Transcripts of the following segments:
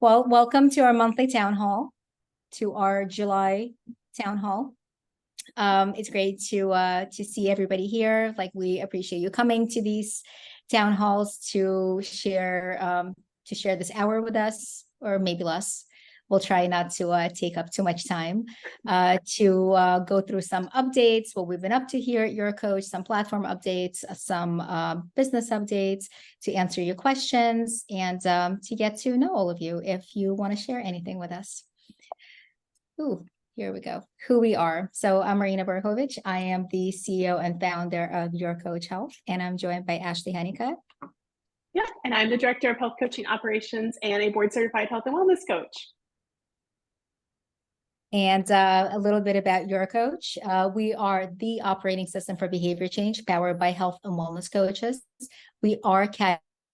Well, welcome to our monthly town hall, to our July town hall. It's great to see everybody here. Like, we appreciate you coming to these town halls to share this hour with us, or maybe less. We'll try not to take up too much time to go through some updates, what we've been up to here at YourCoach, some platform updates, some business updates, to answer your questions, and to get to know all of you if you want to share anything with us. Ooh, here we go. Who we are. So I'm Marina. I am the CEO and founder of YourCoach Health, and I'm joined by Ashley Honeycutt. Yeah, and I'm the Director of Health Coaching Operations and a board-certified health and wellness coach. And a little bit about YourCoach. We are the operating system for behavior change, powered by health and wellness coaches. We are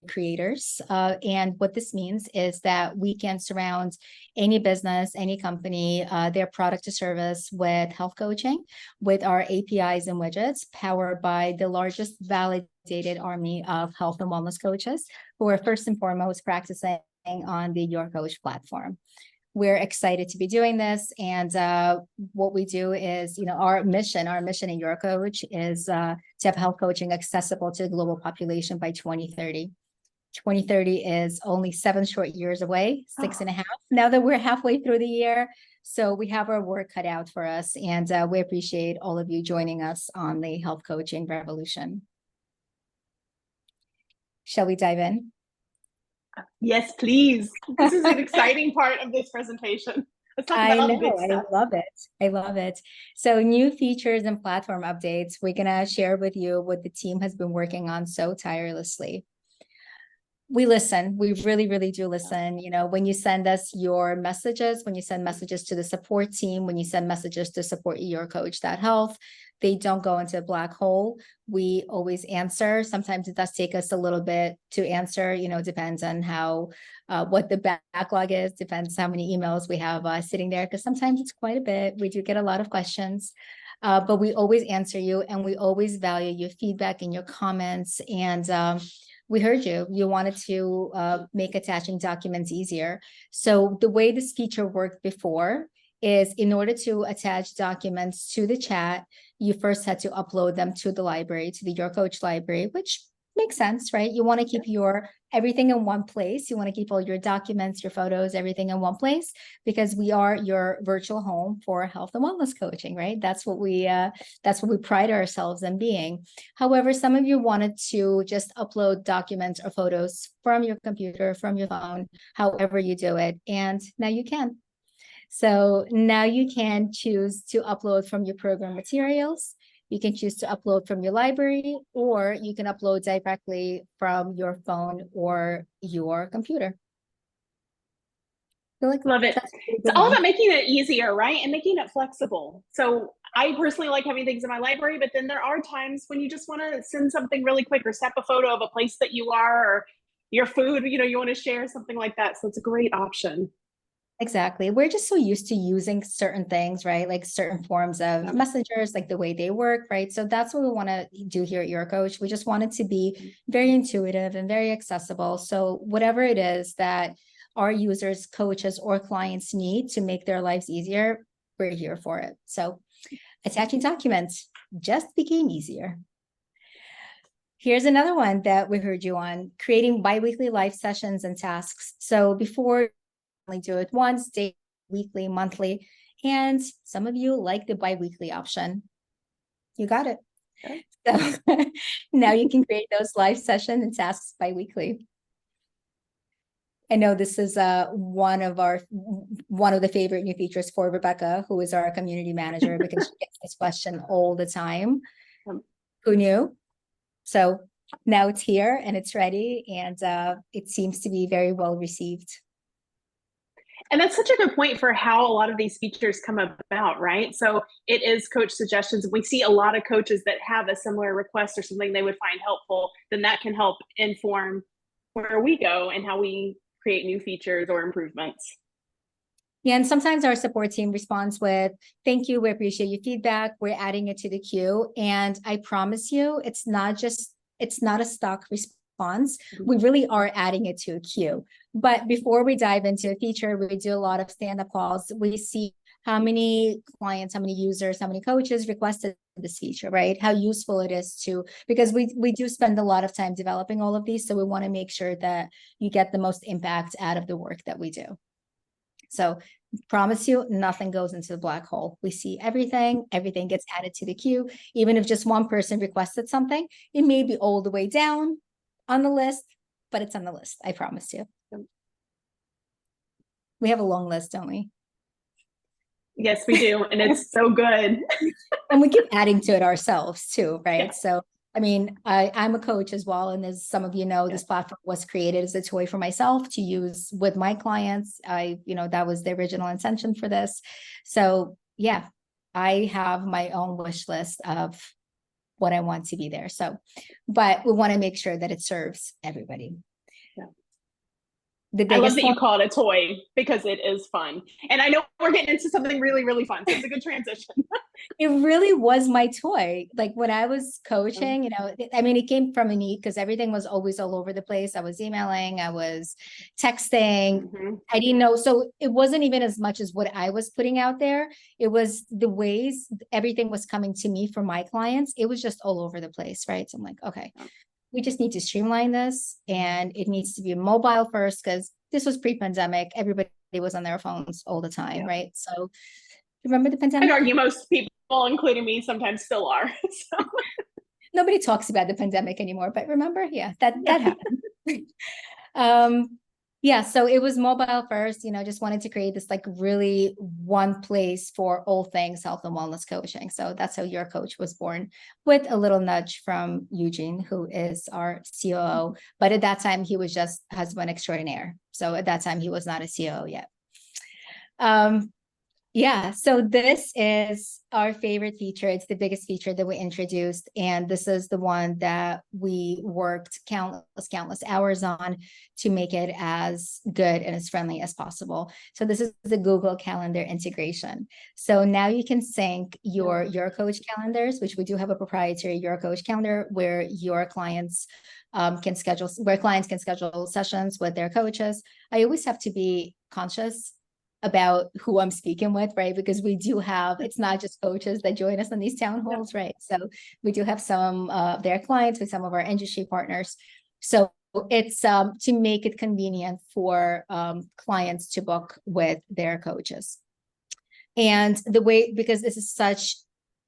creators. And what this means is that we can surround any business, any company, their product or service with health coaching, with our APIs and widgets, powered by the largest validated army of health and wellness coaches who are first and foremost practicing on the YourCoach platform. We're excited to be doing this. And what we do is, our mission in YourCoach is to have health coaching accessible to the global population by 2030. 2030 is only 7 short years away, 6.5, now that we're halfway through the year. So we have our work cut out for us. And we appreciate all of you joining us on the health coaching revolution. Shall we dive in? Yes, please. This is an exciting part of this presentation. Let's talk about all the good stuff. I love it. I love it. So, new features and platform updates. We're going to share with you what the team has been working on so tirelessly. We listen. We really, really do listen. When you send us your messages, when you send messages to the support team, when you send messages to support YourCoach.health, they don't go into a black hole. We always answer. Sometimes it does take us a little bit to answer, depends on how, what the backlog is, depends how many emails we have sitting there, because sometimes it's quite a bit. We do get a lot of questions, but we always answer you, and we always value your feedback and your comments. And we heard you. You wanted to make attaching documents easier. So the way this feature worked before is, in order to attach documents to the chat, you first had to upload them to the library, to the YourCoach library, which makes sense, right? You want to keep everything in one place. You want to keep all your documents, your photos, everything in one place, because we are your virtual home for health and wellness coaching, right? That's what we pride ourselves in being. However, some of you wanted to just upload documents or photos from your computer, from your phone, however you do it, and now you can. So now you can choose to upload from your program materials. You can choose to upload from your library, or you can upload directly from your phone or your computer. Love it. It's all about making it easier, right? And making it flexible. So I personally like having things in my library, but then there are times when you just want to send something really quick, or snap a photo of a place that you are, or your food, you want to share something like that. So it's a great option. Exactly. We're just so used to using certain things, right? Like certain forms of messengers, like the way they work, right? So that's what we want to do here at YourCoach. We just want it to be very intuitive and very accessible. So whatever it is that our users, coaches, or clients need to make their lives easier, we're here for it. So attaching documents just became easier. Here's another one that we heard you on: creating biweekly live sessions and tasks. So before, do it once, daily, weekly, monthly, and some of you like the bi-weekly option. You got it. Okay. So now you can create those live sessions and tasks bi-weekly. I know this is one of the favorite new features for Rebecca, who is our community manager, because she gets this question all the time. Who knew? So now it's here and it's ready, and it seems to be very well received. And that's such a good point for how a lot of these features come about, right? So it is coach suggestions. We see a lot of coaches that have a similar request or something they would find helpful. Then that can help inform where we go and how we create new features or improvements. Yeah, and sometimes our support team responds with, "Thank you, we appreciate your feedback. We're adding it to the queue." And I promise you, it's not a stock response. response, we really are adding it to a queue. But before we dive into a feature, we do a lot of stand-up calls. We see how many clients, how many users, how many coaches requested this feature, right? How useful it is to, because we do spend a lot of time developing all of these. So we want to make sure that you get the most impact out of the work that we do. So promise you, nothing goes into the black hole. We see everything gets added to the queue. Even if just one person requested something, it may be all the way down on the list, but it's on the list. I promise you. We have a long list, don't we? Yes, we do. And it's so good. And we keep adding to it ourselves too, right? Yeah. So, I mean, I'm a coach as well. And as some of you know, this platform was created as a toy for myself to use with my clients. That was the original intention for this. So yeah, I have my own wish list of what I want to be there. So, but we want to make sure that it serves everybody. I love that you call it a toy because it is fun. And I know we're getting into something really, really fun. So it's a good transition. It really was my toy. Like when I was coaching, it came from a need because everything was always all over the place. I was emailing, I was texting. I didn't know. So it wasn't even as much as what I was putting out there. It was the ways everything was coming to me from my clients. It was just all over the place, right? So I'm like, okay. We just need to streamline this, and it needs to be mobile first because this was pre-pandemic. Everybody was on their phones all the time, right? So remember the pandemic? I'd argue most people, including me, sometimes still are. So. Nobody talks about the pandemic anymore, but remember, that happened. So it was mobile first, just wanted to create this like really one place for all things health and wellness coaching. So that's how YourCoach was born, with a little nudge from Eugene, who is our COO. But at that time, he was just husband extraordinaire. So at that time, he was not a COO yet. So this is our favorite feature. It's the biggest feature that we introduced. And this is the one that we worked countless hours on to make it as good and as friendly as possible. So this is the Google Calendar integration. So now you can sync your YourCoach calendars, which we do have a proprietary YourCoach calendar where your clients can schedule sessions with their coaches. I always have to be conscious about who I'm speaking with, right? Because we do have, it's not just coaches that join us on these town halls, right? So we do have some of their clients with some of our industry partners. So it's to make it convenient for clients to book with their coaches. And because this is such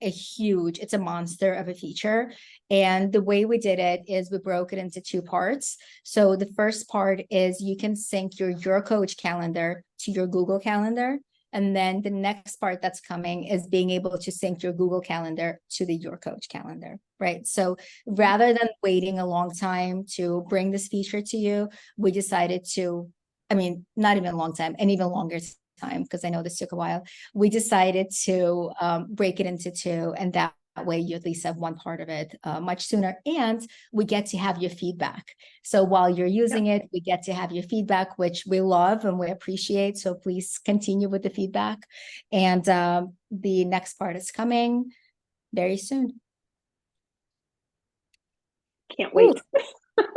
it's a monster of a feature. And the way we did it is we broke it into two parts. So the first part is you can sync your YourCoach calendar to your Google Calendar. And then the next part that's coming is being able to sync your Google Calendar to the YourCoach calendar, right? So rather than waiting a long time to bring this feature to you, we decided to, not even a long time, and even longer time, because I know this took a while, we decided to break it into two, and that way you at least have one part of it much sooner, and we get to have your feedback. So while you're using it, we get to have your feedback, which we love and we appreciate. So please continue with the feedback. And the next part is coming very soon. Can't wait.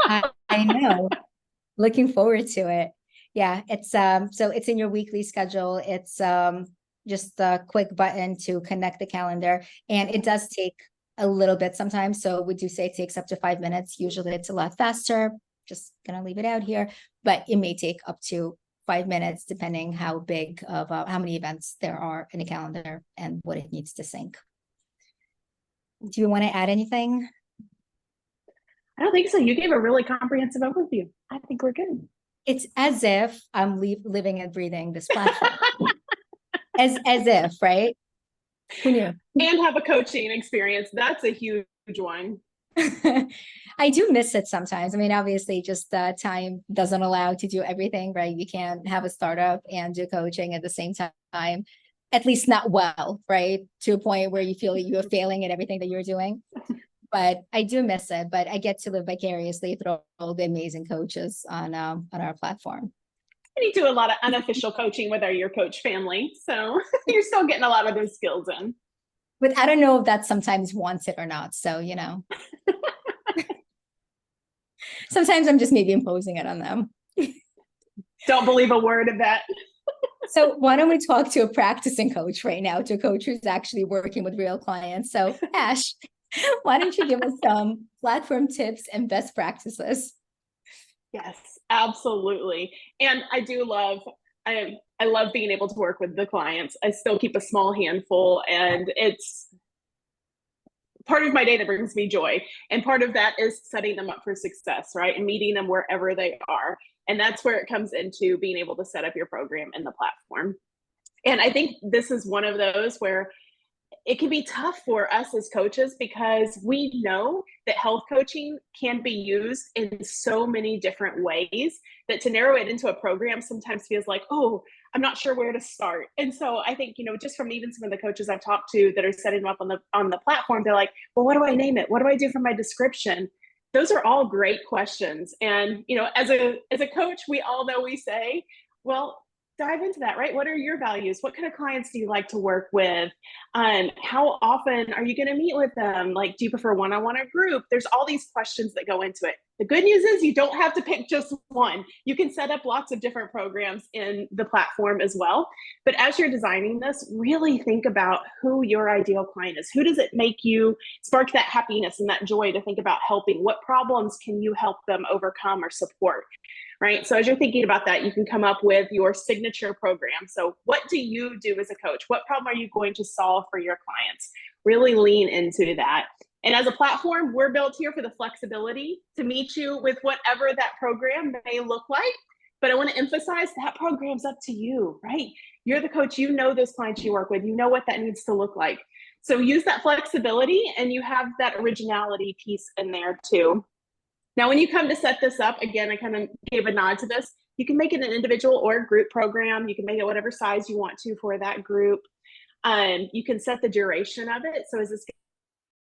I know. Looking forward to it. Yeah, it's so it's in your weekly schedule. It's just a quick button to connect the calendar, and it does take a little bit sometimes. So we do say it takes up to 5 minutes. Usually it's a lot faster. Just gonna leave it out here, but it may take up to 5 minutes depending how big of how many events there are in a calendar and what it needs to sync. Do you want to add anything? I don't think so. You gave a really comprehensive overview. I think we're good. It's as if I'm living and breathing this platform. as if, right? Who knew? And have a coaching experience. That's a huge one. I do miss it sometimes. Obviously, just time doesn't allow to do everything, right? You can't have a startup and do coaching at the same time, at least not well, right? To a point where you feel you're failing at everything that you're doing. But I do miss it, but I get to live vicariously through all the amazing coaches on our platform. We do a lot of unofficial coaching with our YourCoach family. So you're still getting a lot of those skills in. But I don't know if that's sometimes wanted or not. So, Sometimes I'm just maybe imposing it on them. Don't believe a word of that. So why don't we talk to a practicing coach right now, to a coach who's actually working with real clients? So Ash, why don't you give us some platform tips and best practices? Yes, absolutely. And I love being able to work with the clients. I still keep a small handful, and it's part of my day that brings me joy. And part of that is setting them up for success, right? And meeting them wherever they are. And that's where it comes into being able to set up your program in the platform. And I think this is one of those where it can be tough for us as coaches, because we know that health coaching can be used in so many different ways that to narrow it into a program sometimes feels like, oh, I'm not sure where to start. And so I think, just from even some of the coaches I've talked to that are setting them up on the platform, they're like, well, what do I name it? What do I do for my description? Those are all great questions. And, as a coach, we all know, we say, well, dive into that, right? What are your values? What kind of clients do you like to work with? How often are you going to meet with them? Like, do you prefer one-on-one or group? There's all these questions that go into it. The good news is you don't have to pick just one. You can set up lots of different programs in the platform as well. But as you're designing this, really think about who your ideal client is. Who does it make you spark that happiness and that joy to think about helping? What problems can you help them overcome or support? Right? So as you're thinking about that, you can come up with your signature program. So what do you do as a coach? What problem are you going to solve for your clients? Really lean into that. And as a platform, we're built here for the flexibility to meet you with whatever that program may look like. But I want to emphasize that program's up to you, right? You're the coach, you know those clients you work with, you know what that needs to look like. So use that flexibility, and you have that originality piece in there too. Now, when you come to set this up, again, I kind of gave a nod to this. You can make it an individual or group program. You can make it whatever size you want to for that group. You can set the duration of it. So is this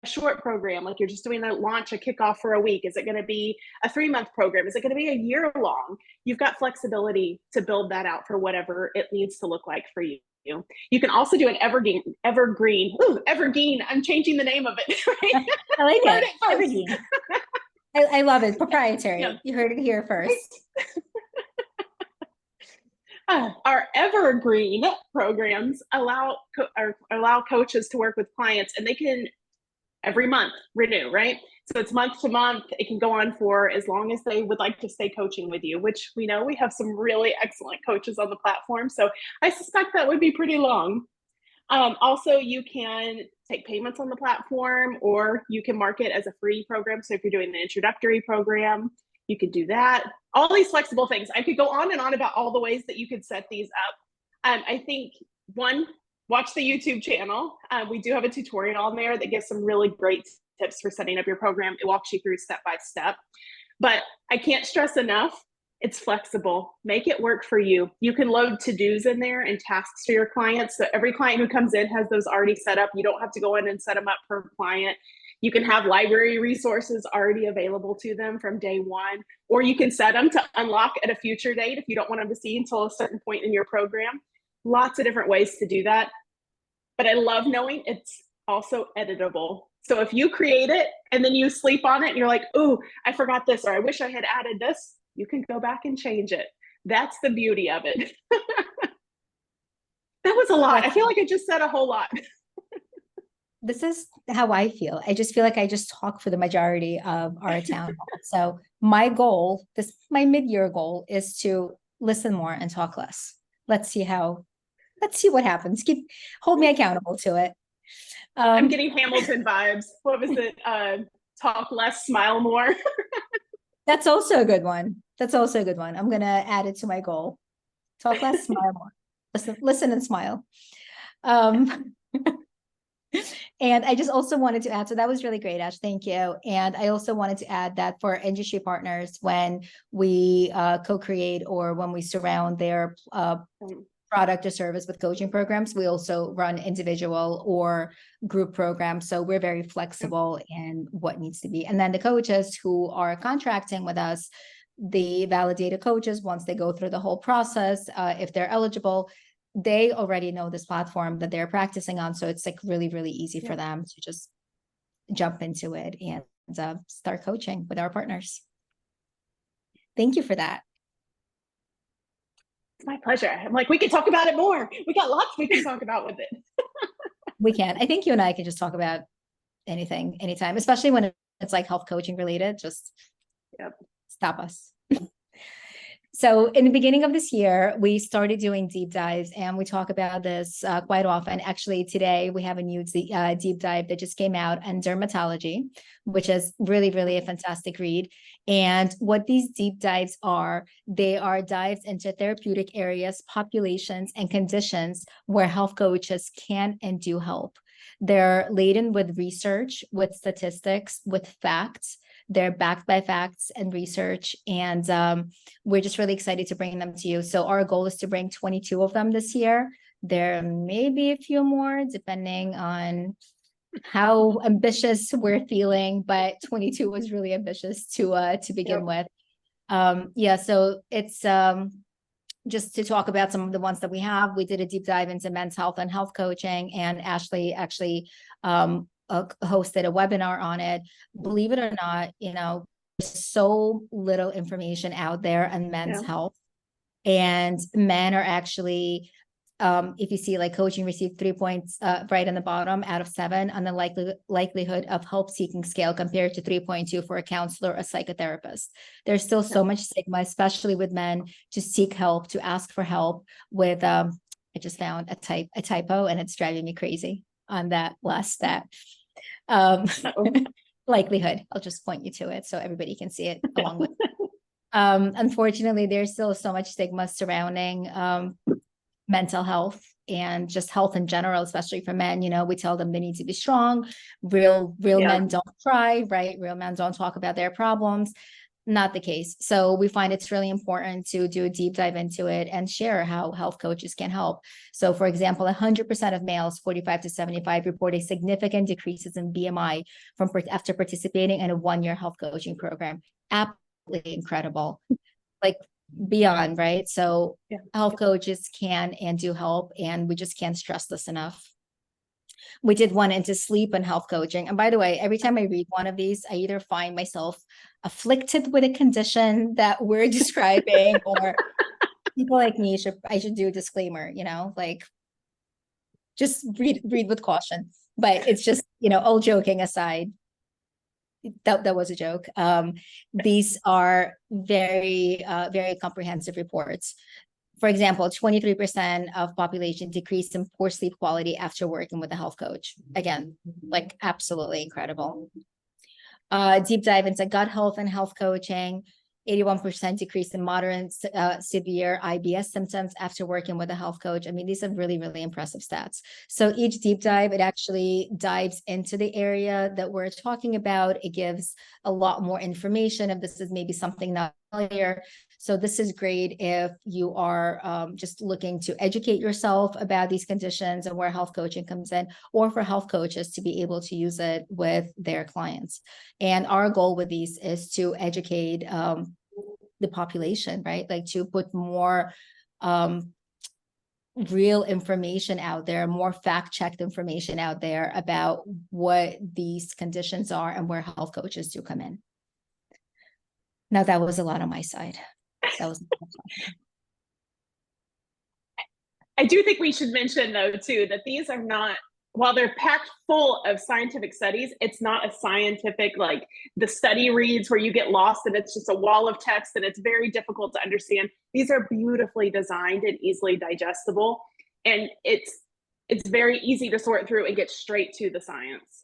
a short program, like you're just doing a launch, a kickoff for a week? Is it going to be a 3-month program? Is it going to be a year long? You've got flexibility to build that out for whatever it needs to look like for you. You can also do an evergreen. Ooh, evergreen. I'm changing the name of it. Right? I like it. Evergreen. I love it. Proprietary. Yeah. You heard it here first. Our evergreen programs allow coaches to work with clients, and they can every month renew, right? So it's month to month. It can go on for as long as they would like to stay coaching with you, which we know we have some really excellent coaches on the platform. So I suspect that would be pretty long. Also, you can take payments on the platform, or you can mark it as a free program. So if you're doing the introductory program, you could do that. All these flexible things. I could go on and on about all the ways that you could set these up. I think, one, watch the YouTube channel. We do have a tutorial on there that gives some really great tips for setting up your program. It walks you through step by step. But I can't stress enough, it's flexible. Make it work for you. You can load to-dos in there and tasks for your clients. So every client who comes in has those already set up. You don't have to go in and set them up per client. You can have library resources already available to them from day one, or you can set them to unlock at a future date if you don't want them to see until a certain point in your program. Lots of different ways to do that. But I love knowing it's also editable. So if you create it and then you sleep on it and you're like, oh, I forgot this, or I wish I had added this, you can go back and change it. That's the beauty of it. That was a lot. I feel like I just said a whole lot. This is how I feel. I just feel like I just talk for the majority of our town hall. So my goal, my mid-year goal, is to listen more and talk less. Let's see what happens. Hold me accountable to it. I'm getting Hamilton vibes. What was it? Talk less, smile more. That's also a good one. I'm going to add it to my goal. Talk less, smile more. Listen and smile. And I just also wanted to add, so that was really great, Ash. Thank you. And I also wanted to add that for industry partners, when we co-create or when we surround their product or service with coaching programs, we also run individual or group programs. So we're very flexible in what needs to be. And then the coaches who are contracting with us, the validated coaches, once they go through the whole process, if they're eligible, they already know this platform that they're practicing on. So it's like really, really easy for them to just jump into it and start coaching with our partners. Thank you for that. It's my pleasure. I'm like, we can talk about it more. We got lots we can talk about with it. We can. I think you and I can just talk about anything, anytime, especially when it's like health coaching related. Just stop us. So in the beginning of this year, we started doing deep dives, and we talk about this quite often. Actually, today we have a new deep dive that just came out on dermatology, which is really, really a fantastic read. And what these deep dives are, they are dives into therapeutic areas, populations, and conditions where health coaches can and do help. They're laden with research, with statistics, with facts. They're backed by facts and research, and we're just really excited to bring them to you. So our goal is to bring 22 of them this year. There may be a few more depending on how ambitious we're feeling, but 22 was really ambitious to begin with. So it's just to talk about some of the ones that we have. We did a deep dive into men's health and health coaching, and Ashley actually hosted a webinar on it. Believe it or not, there's so little information out there on men's health, and men are actually, if you see like coaching received 3 points right on the bottom out of 7 on the likelihood of help seeking scale, compared to 3.2 for a counselor or a psychotherapist. There's still so much stigma, especially with men, to seek help, to ask for help with, I just found a typo, and it's driving me crazy on that last stat. Likelihood, I'll just point you to it so everybody can see it along with unfortunately, there's still so much stigma surrounding mental health and just health in general, especially for men. We tell them they need to be strong. Real men don't cry, right? Real men don't talk about their problems. Not the case. So we find it's really important to do a deep dive into it and share how health coaches can help. So for example, 100% of males 45 to 75 report a significant decreases in BMI after participating in a 1-year health coaching program. Absolutely incredible. Like beyond, right? So health coaches can and do help, and we just can't stress this enough. We did one into sleep and health coaching. And by the way, every time I read one of these, I either find myself afflicted with a condition that we're describing, or people like me I should do a disclaimer, like just read with caution. But it's just, all joking aside, that was a joke. These are very, very comprehensive reports. For example, 23% of population decreased in poor sleep quality after working with a health coach. Again, like absolutely incredible. Deep dive into gut health and health coaching. 81% decrease in moderate severe IBS symptoms after working with a health coach. I mean, these are really, really impressive stats. So each deep dive, it actually dives into the area that we're talking about. It gives a lot more information if this is maybe something not familiar. So this is great if you are just looking to educate yourself about these conditions and where health coaching comes in, or for health coaches to be able to use it with their clients. And our goal with these is to educate the population, right? Like to put more real information out there, more fact-checked information out there about what these conditions are and where health coaches do come in. Now, that was a lot on my side. That was. I do think we should mention, though, too, that these are not, while they're packed full of scientific studies, it's not a scientific, like the study reads where you get lost and it's just a wall of text and it's very difficult to understand. These are beautifully designed and easily digestible. And it's very easy to sort through and get straight to the science.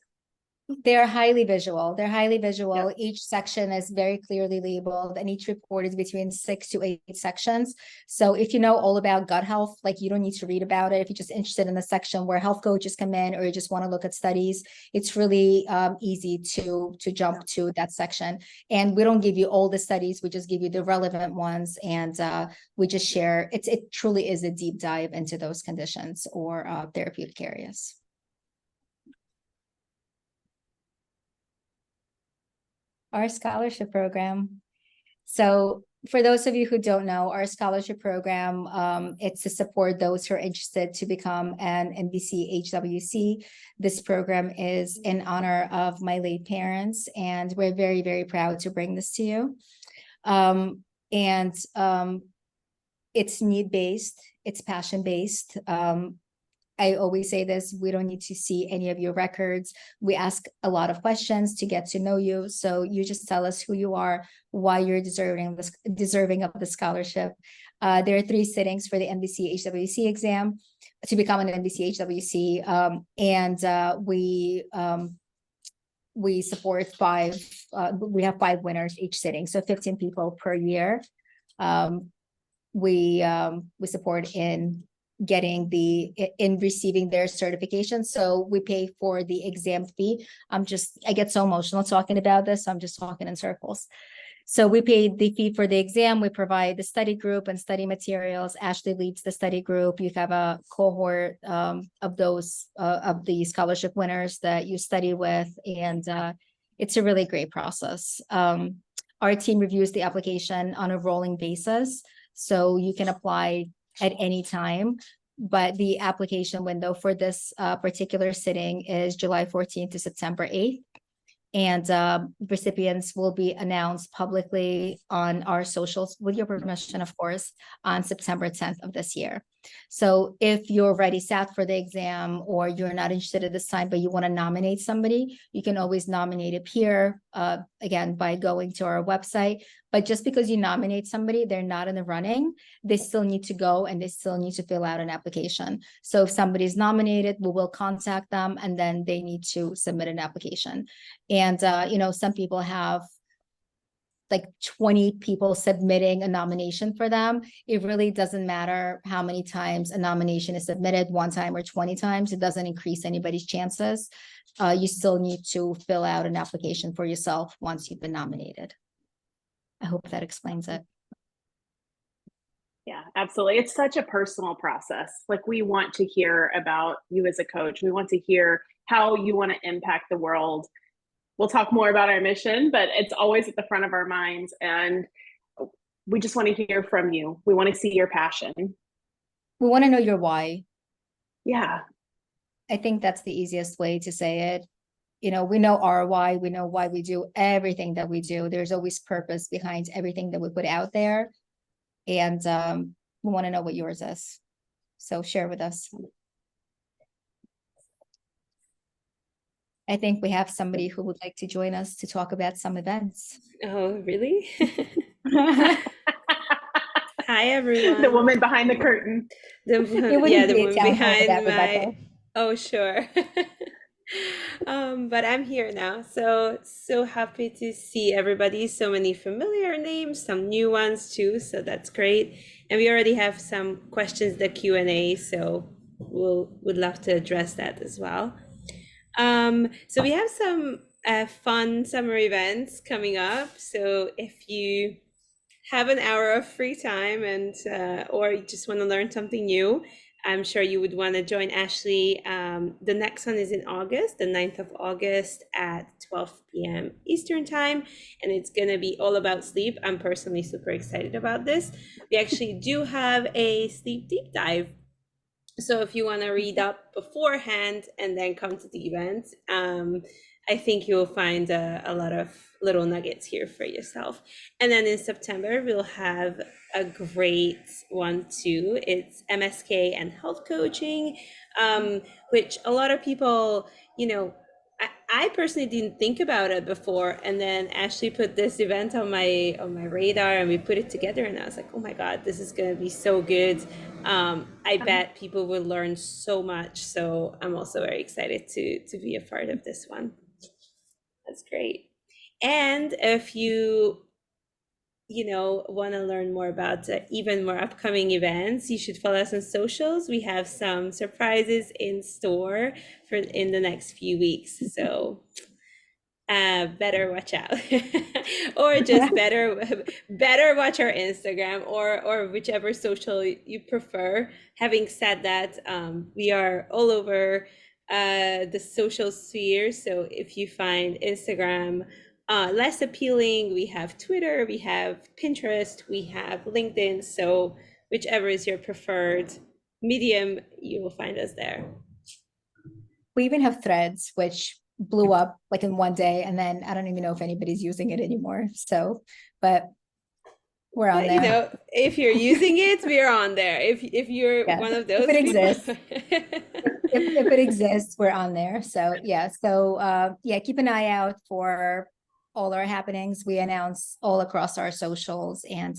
They're highly visual. Yep. Each section is very clearly labeled, and each report is between 6 to 8 sections. So if you know all about gut health, like you don't need to read about it. If you're just interested in the section where health coaches come in, or you just want to look at studies, it's really easy to jump to that section. And we don't give you all the studies. We just give you the relevant ones, and we just share. It truly is a deep dive into those conditions or therapeutic areas. Our scholarship program. So for those of you who don't know, our scholarship program, it's to support those who are interested to become an NBC HWC. This program is in honor of my late parents, and we're very, very proud to bring this to you. And it's need-based, it's passion-based. I always say this, we don't need to see any of your records. We ask a lot of questions to get to know you. So you just tell us who you are, why you're deserving of the scholarship. There are 3 sittings for the NBC HWC exam to become an NBC HWC. We support 5, we have 5 winners each sitting, so 15 people per year. We support in receiving their certification. So we pay for the exam fee. I get so emotional talking about this, so I'm just talking in circles. So we paid the fee for the exam. We provide the study group and study materials. Ashley leads the study group. You have a cohort of the scholarship winners that you study with, and it's a really great process. Our team reviews the application on a rolling basis, so you can apply at any time. But the application window for this particular sitting is July 14th to September 8th. And recipients will be announced publicly on our socials, with your permission, of course, on September 10th of this year. So if you're already sat for the exam, or you're not interested at this time, but you want to nominate somebody, you can always nominate a peer, again, by going to our website. But just because you nominate somebody, they're not in the running, they still need to go and they still need to fill out an application. So if somebody's nominated, we will contact them, and then they need to submit an application. And, some people have like 20 people submitting a nomination for them. It really doesn't matter how many times a nomination is submitted, 1 time or 20 times. It doesn't increase anybody's chances. You still need to fill out an application for yourself once you've been nominated. I hope that explains it. Yeah, absolutely. It's such a personal process. Like, we want to hear about you as a coach. We want to hear how you want to impact the world. We'll talk more about our mission, but it's always at the front of our minds. And we just want to hear from you. We want to see your passion. We want to know your why. Yeah. I think that's the easiest way to say it. We know our why, we know why we do everything that we do. There's always purpose behind everything that we put out there. And we want to know what yours is. So share with us. I think we have somebody who would like to join us to talk about some events. Oh, really? Hi, everyone. The woman behind the curtain. The woman behind my... Oh, sure. But I'm here now, so happy to see everybody. So many familiar names, some new ones too, so that's great. And we already have some questions, the Q&A, so would love to address that as well. So we have some fun summer events coming up. So if you have an hour of free time and or you just want to learn something new, I'm sure you would want to join Ashley. The next one is in August, the 9th of August at 12 p.m. Eastern time, and it's going to be all about sleep. I'm personally super excited about this. We actually do have a sleep deep dive. So if you want to read up beforehand and then come to the event, I think you'll find a lot of little nuggets here for yourself. And then in September, we'll have a great one too. It's MSK and health coaching, which a lot of people, I personally didn't think about it before. And then Ashley put this event on my radar, and we put it together, and I was like, oh my God, this is going to be so good. I bet people will learn so much. So I'm also very excited to be a part of this one. That's great. And if you want to learn more about even more upcoming events, you should follow us on socials. We have some surprises in store in the next few weeks. So better watch out or just better watch our Instagram or whichever social you prefer. Having said that, we are all over the social sphere. So if you find Instagram less appealing, we have Twitter, we have Pinterest, we have LinkedIn. So whichever is your preferred medium, you will find us there. We even have Threads, which blew up like in one day, and then I don't even know if anybody's using it anymore. So, but We're on But, you there. know, if you're using it, we're on there. If you're Yeah. one of those If it people. exists. If it exists, we're on there. So yeah. So yeah, keep an eye out for all our happenings. We announce all across our socials, and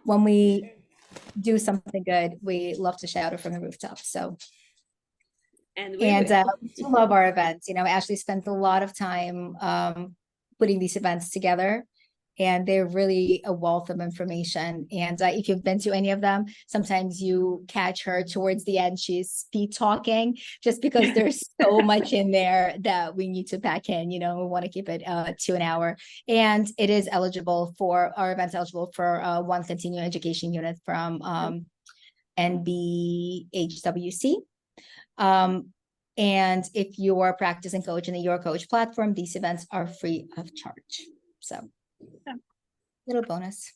when we do something good, we love to shout it from the rooftops. So And we and will. we do love our events. You know, Ashley spent a lot of time putting these events together, and they're really a wealth of information. And if you've been to any of them, sometimes you catch her towards the end, she's speed talking just because there's so much in there that we need to pack in. You know, we want to keep it to an hour. And it is eligible for, our events eligible for one continuing education unit from NBHWC. And if you are practicing coach in the YourCoach platform, these events are free of charge. So little bonus.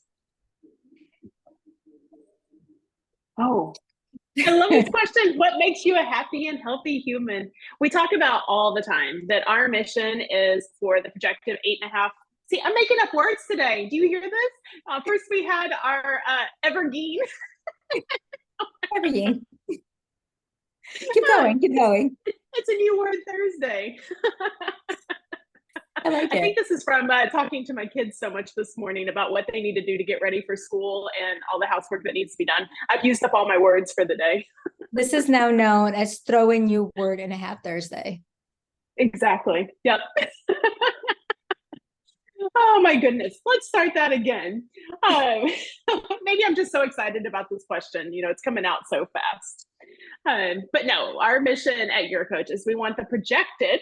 Oh, I love this question. What makes you a happy and healthy human? We talk about all the time that our mission is for the projected 8.5. See, I'm making up words today. Do you hear this? First, we had our Evergreen. Everything. Keep going, keep going. It's a new word Thursday. I like I it. think this is from talking to my kids so much this morning about what they need to do to get ready for school and all the housework that needs to be done. I've used up all my words for the day. This is now known as throw a new word and a half Thursday. Exactly. Yep. Oh my goodness. Let's start that again. Maybe I'm just so excited about this question. You know, it's coming out so fast. But no, our mission at YourCoach is we want the projected,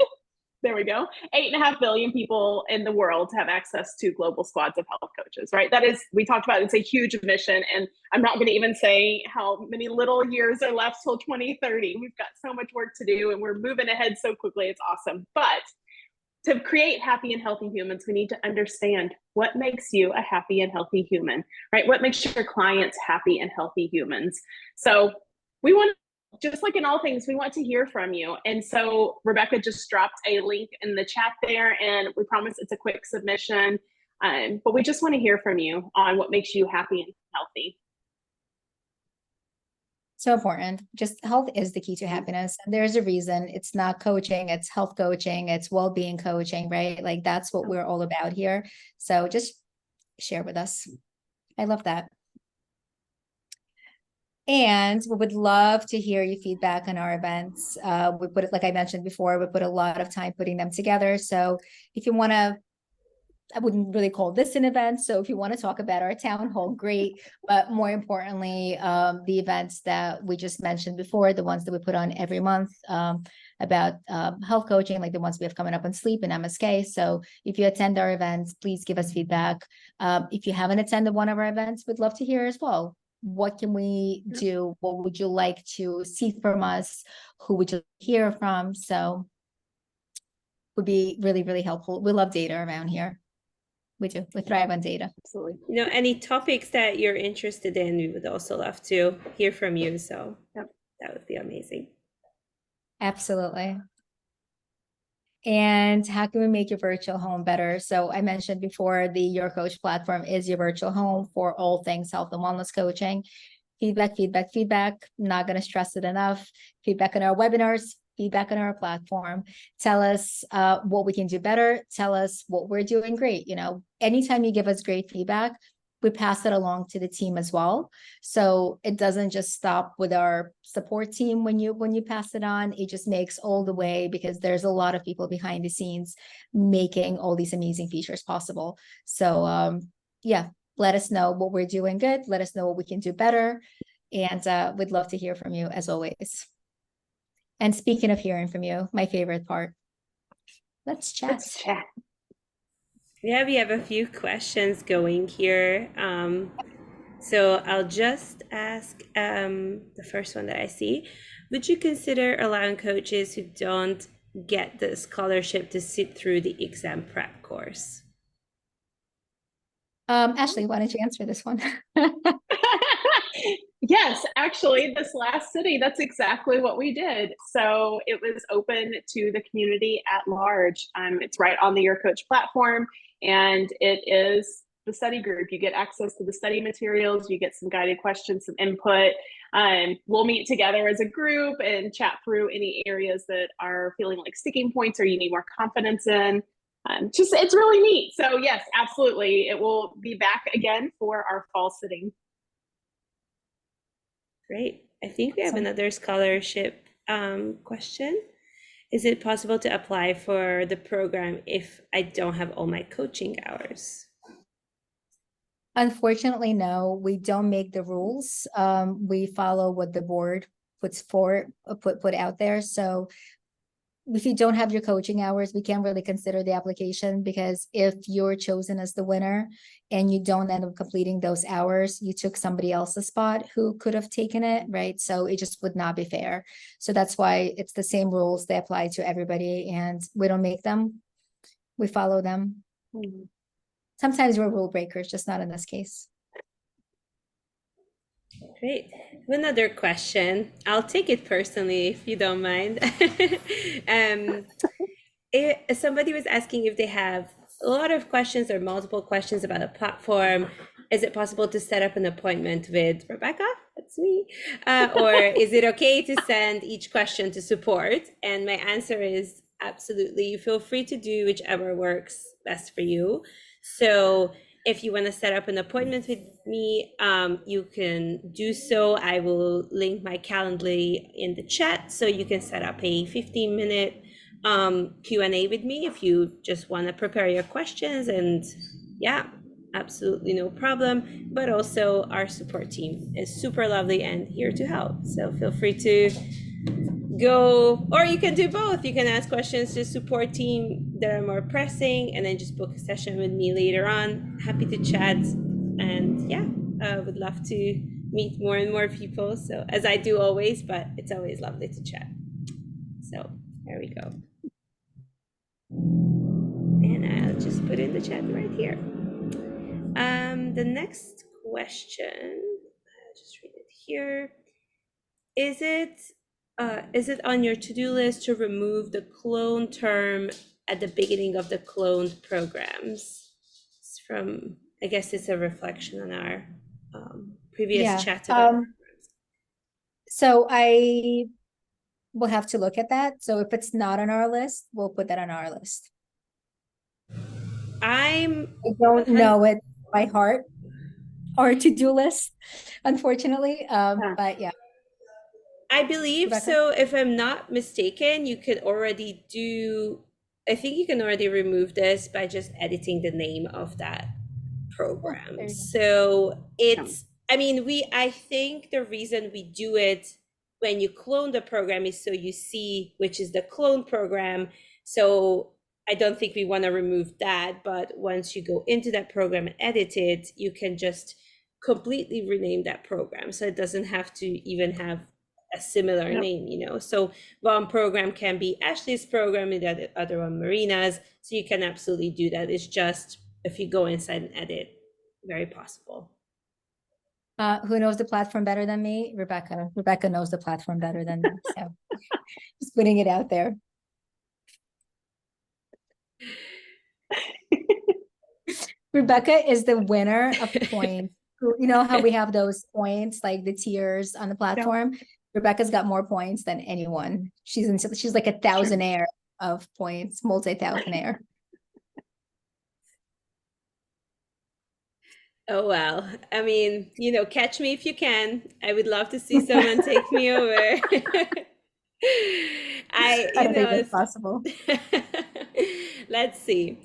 there we go, 8.5 billion people in the world to have access to global squads of health coaches, right? That is, we talked about, it's a huge mission. And I'm not going to even say how many little years are left till 2030. We've got so much work to do and we're moving ahead so quickly. It's awesome. But to create happy and healthy humans, we need to understand what makes you a happy and healthy human, right? What makes your clients happy and healthy humans? So we want, just like in all things, we want to hear from you. And so Rebecca just dropped a link in the chat there, and we promise it's a quick submission. But we just want to hear from you on what makes you happy and healthy. So important. Just health is the key to happiness. And there's a reason it's not coaching, it's health coaching, it's well-being coaching, right? Like that's what we're all about here. So just share with us. I love that. And we would love to hear your feedback on our events. We put it, like I mentioned before, we put a lot of time putting them together. So if you want to, I wouldn't really call this an event. So if you want to talk about our town hall, great. But more importantly, the events that we just mentioned before, the ones that we put on every month about health coaching, like the ones we have coming up on sleep and MSK. So if you attend our events, please give us feedback. If you haven't attended one of our events, we'd love to hear as well. What can we do? What would you like to see from us? Who would you hear from? So would be really, really helpful. We love data around here. We do. We thrive on data. Absolutely. You know, any topics that you're interested in, we would also love to hear from you. So Yep. That would be amazing. Absolutely. And how can we make your virtual home better? So I mentioned before, the YourCoach platform is your virtual home for all things health and wellness coaching. Feedback, feedback, feedback. Not going to stress it enough. Feedback on our webinars, feedback on our platform. Tell us what we can do better. Tell us what we're doing great. You know, anytime you give us great feedback, we pass it along to the team as well. So it doesn't just stop with our support team when you pass it on. It just makes all the way, because there's a lot of people behind the scenes making all these amazing features possible. So yeah, let us know what we're doing good. Let us know what we can do better. And we'd love to hear from you as always. And speaking of hearing from you, my favorite part, let's chat. Let's chat. Yeah, we have a few questions going here. So I'll just ask the first one that I see. Would you consider allowing coaches who don't get the scholarship to sit through the exam prep course? Ashley, why don't you answer this one? Yes, actually, this last city, that's exactly what we did. So it was open to the community at large. It's right on the YourCoach platform, and it is the study group. You get access to the study materials, you get some guided questions, some input. We'll meet together as a group and chat through any areas that are feeling like sticking points or you need more confidence in. It's really neat. So yes, absolutely. It will be back again for our fall sitting. Great. I think we have another scholarship question. Is it possible to apply for the program if I don't have all my coaching hours? Unfortunately, no, we don't make the rules. We follow what the board put out there. So if you don't have your coaching hours, we can't really consider the application, because if you're chosen as the winner and you don't end up completing those hours, you took somebody else's spot who could have taken it, right? So it just would not be fair. So that's why it's the same rules. They apply to everybody, and we don't make them. We follow them. Mm-hmm. Sometimes we're rule breakers, just not in this case. Great. Another question. I'll take it personally if you don't mind. Somebody was asking if they have a lot of questions or multiple questions about a platform. Is it possible to set up an appointment with Rebecca? That's me. Or is it okay to send each question to support? And my answer is absolutely. Feel free to do whichever works best for you. So if you want to set up an appointment with me, you can do so. I will link my Calendly in the chat, so you can set up a 15-minute Q&A with me if you just want to prepare your questions. And yeah, absolutely no problem. But also our support team is super lovely and here to help. So feel free to go, or you can do both. You can ask questions to support team that are more pressing, and then just book a session with me later on. Happy to chat, and yeah, would love to meet more and more people. So as I do always, but it's always lovely to chat. So there we go. And I'll just put in the chat right here. The next question, I'll just read it here. Is it on your to-do list to remove the clone term at the beginning of the cloned programs? It's from, I guess it's a reflection on our previous chat about so I will have to look at that. So if it's not on our list, we'll put that on our list. I don't know it by heart, our to-do list, unfortunately. But yeah. I believe Rebecca? So if I'm not mistaken, you could already do, I think you can already remove this by just editing the name of that program. Oh, so it's, I mean, I think the reason we do it when you clone the program is so you see which is the clone program. So I don't think we want to remove that, but once you go into that program and edit it, you can just completely rename that program. So it doesn't have to even have a similar name, you know. So one program can be Ashley's program and the other one Marina's. So you can absolutely do that. It's just if you go inside and edit, very possible. Who knows the platform better than me? Rebecca. Rebecca knows the platform better than me. So just putting it out there. Rebecca is the winner of the points. You know how we have those points, like the tiers on the platform? Yeah. Rebecca's got more points than anyone. She's like a thousandaire of points, multi-thousandaire. Oh, well, I mean, you know, catch me if you can. I would love to see someone take me over. I don't think it's possible. Let's see.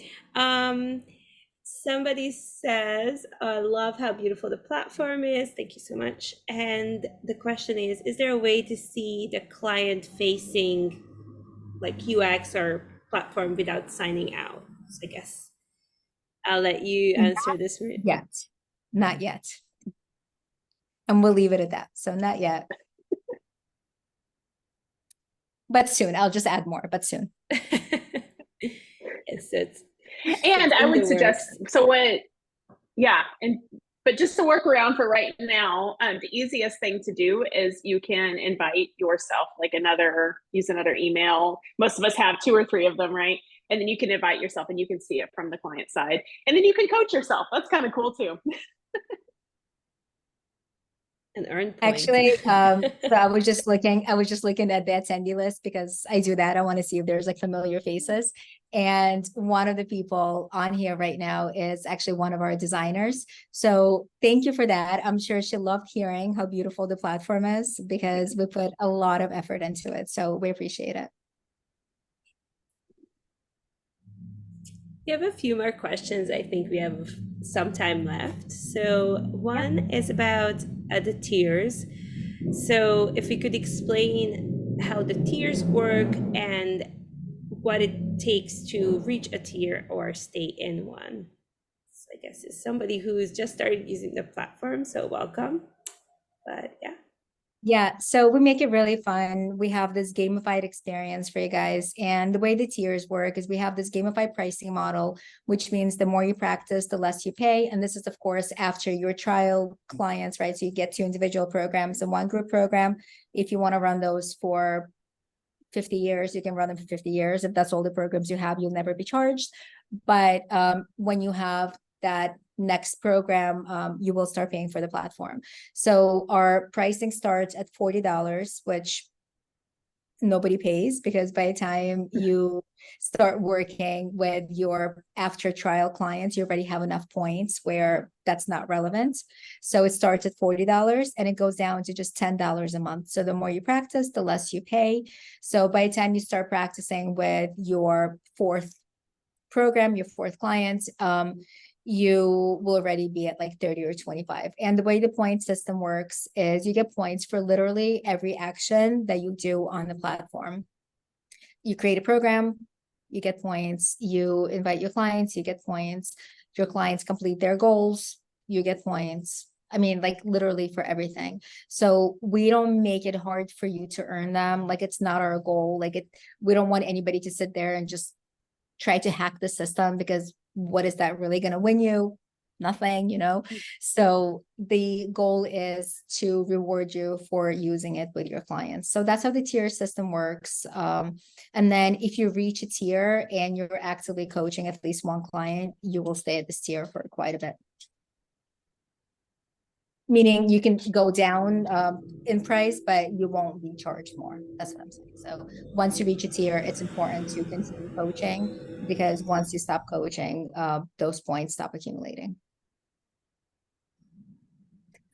Somebody says, I love how beautiful the platform is. Thank you so much. And the question is there a way to see the client facing like UX or platform without signing out? So I guess I'll let you answer this. Not yet. And we'll leave it at that. So not yet. But soon. I'll just add more, but soon. And I would suggest, but just to work around for right now, the easiest thing to do is you can invite yourself, like use another email. Most of us have 2 or 3 of them, right? and then you can invite yourself and you can see it from the client side. And then you can coach yourself. That's kind of cool too. And earn points. Actually, so I was just looking at the attendee list because I do that. I want to see if there's like familiar faces. And one of the people on here right now is actually one of our designers. So thank you for that. I'm sure she loved hearing how beautiful the platform is because we put a lot of effort into it. So we appreciate it. We have a few more questions. I think we have some time left. So one is about the tiers. So if we could explain how the tiers work and what it takes to reach a tier or stay in one. So I guess it's somebody who's just started using the platform, so welcome. But yeah. Yeah, so we make it really fun. We have this gamified experience for you guys. And the way the tiers work is we have this gamified pricing model, which means the more you practice, the less you pay. And this is, of course, after your trial clients, right? So you get 2 individual programs and 1 group program. If you want to run those for 50 years, you can run them for 50 years. If that's all the programs you have, you'll never be charged. But when you have that next program, you will start paying for the platform. So our pricing starts at $40, which nobody pays because by the time you start working with your after trial clients, you already have enough points where that's not relevant. So it starts at $40 and it goes down to just $10 a month. So the more you practice, the less you pay. So by the time you start practicing with your 4th program, your 4th client, you will already be at like 30 or 25. And the way the point system works is you get points for literally every action that you do on the platform. You create a program, you get points. You invite your clients, you get points. Your clients complete their goals, you get points. I mean, like literally for everything. So we don't make it hard for you to earn them. Like it's not our goal. We don't want anybody to sit there and just try to hack the system because what is that really going to win you? Nothing, you know? So the goal is to reward you for using it with your clients. So that's how the tier system works. And then if you reach a tier and you're actively coaching at least 1 client, you will stay at this tier for quite a bit. Meaning you can go down in price, but you won't be charged more. That's what I'm saying. So once you reach a tier, it's important to continue coaching because once you stop coaching, those points stop accumulating.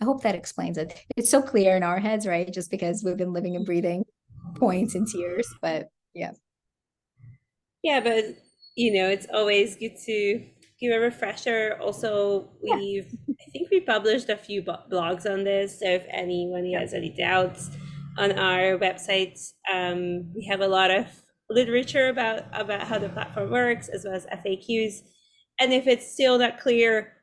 I hope that explains it. It's so clear in our heads, right? Just because we've been living and breathing points and tiers, but yeah. Yeah, but it's always good to give a refresher. Also, I think we published a few blogs on this. So if anyone has any doubts on our website, we have a lot of literature about how the platform works, as well as FAQs. And if it's still not clear,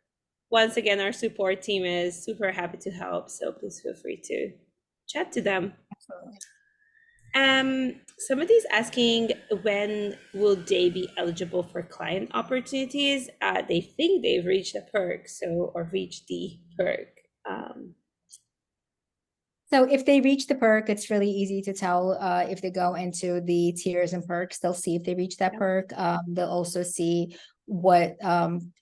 once again, our support team is super happy to help. So please feel free to chat to them. Absolutely. Somebody's asking when will they be eligible for client opportunities? They think they've reached the perk, or reached the perk. So if they reach the perk, it's really easy to tell if they go into the tiers and perks, they'll see if they reach that perk. They'll also see what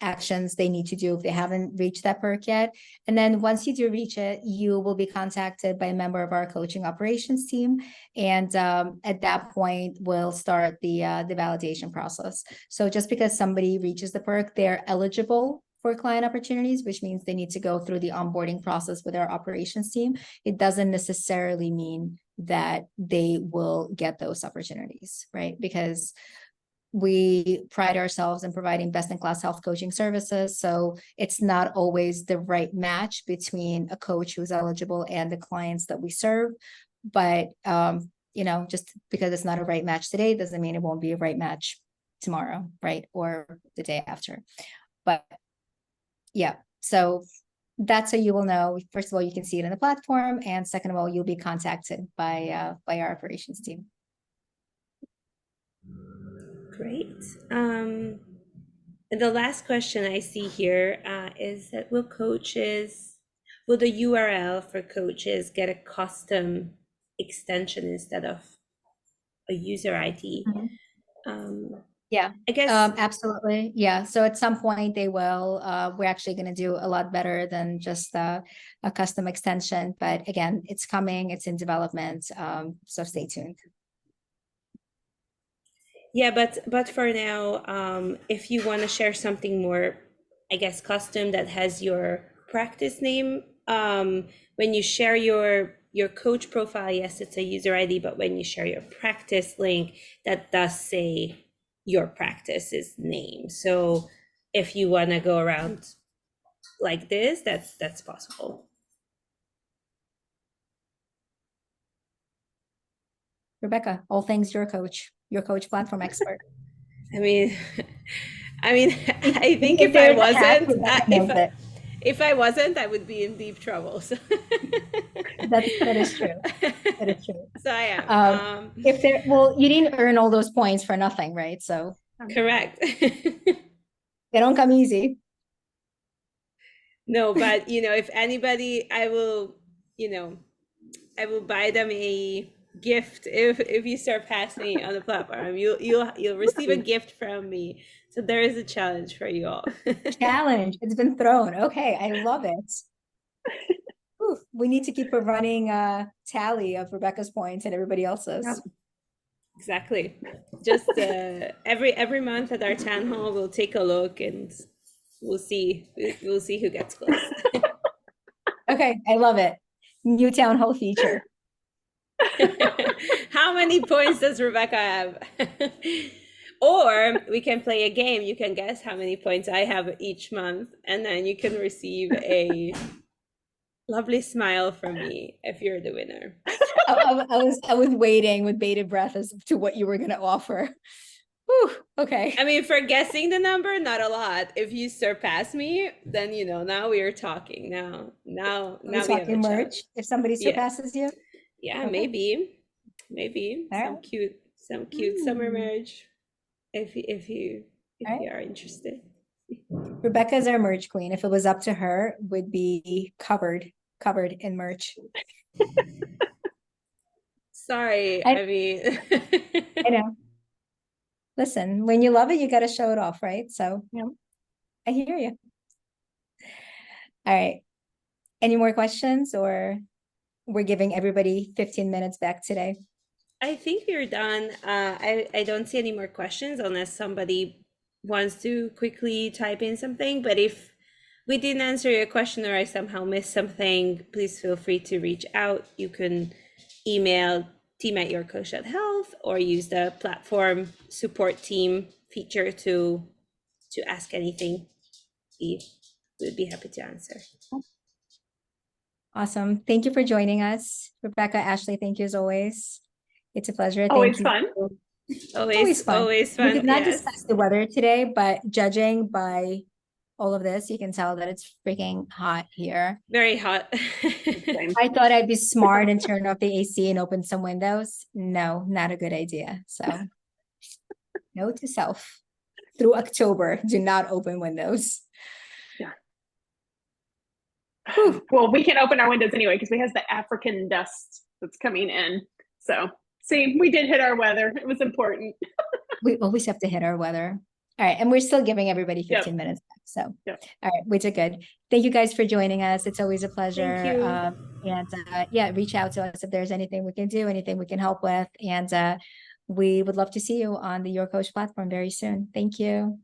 actions they need to do if they haven't reached that perk yet. And then once you do reach it, you will be contacted by a member of our coaching operations team. And at that point, we'll start the validation process. So just because somebody reaches the perk, they're eligible for client opportunities, which means they need to go through the onboarding process with our operations team. It doesn't necessarily mean that they will get those opportunities, right? Because we pride ourselves in providing best-in-class health coaching services. So it's not always the right match between a coach who's eligible and the clients that we serve. But, just because it's not a right match today doesn't mean it won't be a right match tomorrow, right? Or the day after. But yeah, so that's how you will know. First of all, you can see it in the platform. And second of all, you'll be contacted by our operations team. Great. And the last question I see here is that will the URL for coaches get a custom extension instead of a user ID? Yeah. I guess Absolutely. Yeah. So at some point they will, we're actually going to do a lot better than just a custom extension. But again, it's coming, it's in development. So stay tuned. yeah, but for now, if you want to share something more, I guess custom that has your practice name, when you share your coach profile, yes, it's a user ID, but when you share your practice link, that does say your practice's name. So if you want to go around like this, that's possible. Rebecca, all things YourCoach platform expert. I mean, I mean, I think If if I there's a hack, wasn't, Rebecca knows it. if I wasn't, I would be in deep trouble. So That is true. That is true. So I am. If there, well, you didn't earn all those points for nothing, right? So Correct. they don't come easy. No, but if anybody, I will, I will buy them a gift if you surpass me on the platform. You'll receive a gift from me. So there is a challenge for you all. Challenge. It's been thrown. Okay, I love it. Ooh, we need to keep a running tally of Rebecca's points and everybody else's. Yep. Exactly. Just every month at our town hall, we'll take a look and we'll see who gets close. Okay, I love it. New town hall feature. How many points does Rebecca have? Or we can play a game. You can guess how many points I have each month, and then you can receive a lovely smile from me if you're the winner. I was waiting with bated breath as to what you were going to offer. Whew, okay. I mean, for guessing the number, not a lot. If you surpass me, then now we are talking. Now we have a merch. challenge. If somebody surpasses you, yeah, okay. maybe All some cute summer merch. If you are interested. Rebecca's our merch queen. If it was up to her, would be covered in merch. Sorry, I mean, I know. Listen, when you love it, you got to show it off, right? So yeah. I hear you. All right. Any more questions, or we're giving everybody 15 minutes back today? I think we're done. I don't see any more questions unless somebody wants to quickly type in something. But if we didn't answer your question or I somehow missed something, please feel free to reach out. You can email team@YourCoach.health or use the platform support team feature to ask anything. We would be happy to answer. Awesome. Thank you for joining us. Rebecca, Ashley, thank you as always. It's a pleasure. Always thank fun. You. Always fun. We did not discuss the weather today, but judging by all of this, you can tell that it's freaking hot here. Very hot. I thought I'd be smart and turn off the AC and open some windows. No, not a good idea. So note to self, through October, do not open windows. Yeah. Whew. Well, we can open our windows anyway because we have the African dust that's coming in. So see, we did hit our weather. It was important. We always have to hit our weather. All right. And we're still giving everybody 15 minutes back. So, all right, we did good. Thank you guys for joining us. It's always a pleasure. Thank you. Yeah, reach out to us if there's anything we can do, anything we can help with. And we would love to see you on the YourCoach platform very soon. Thank you.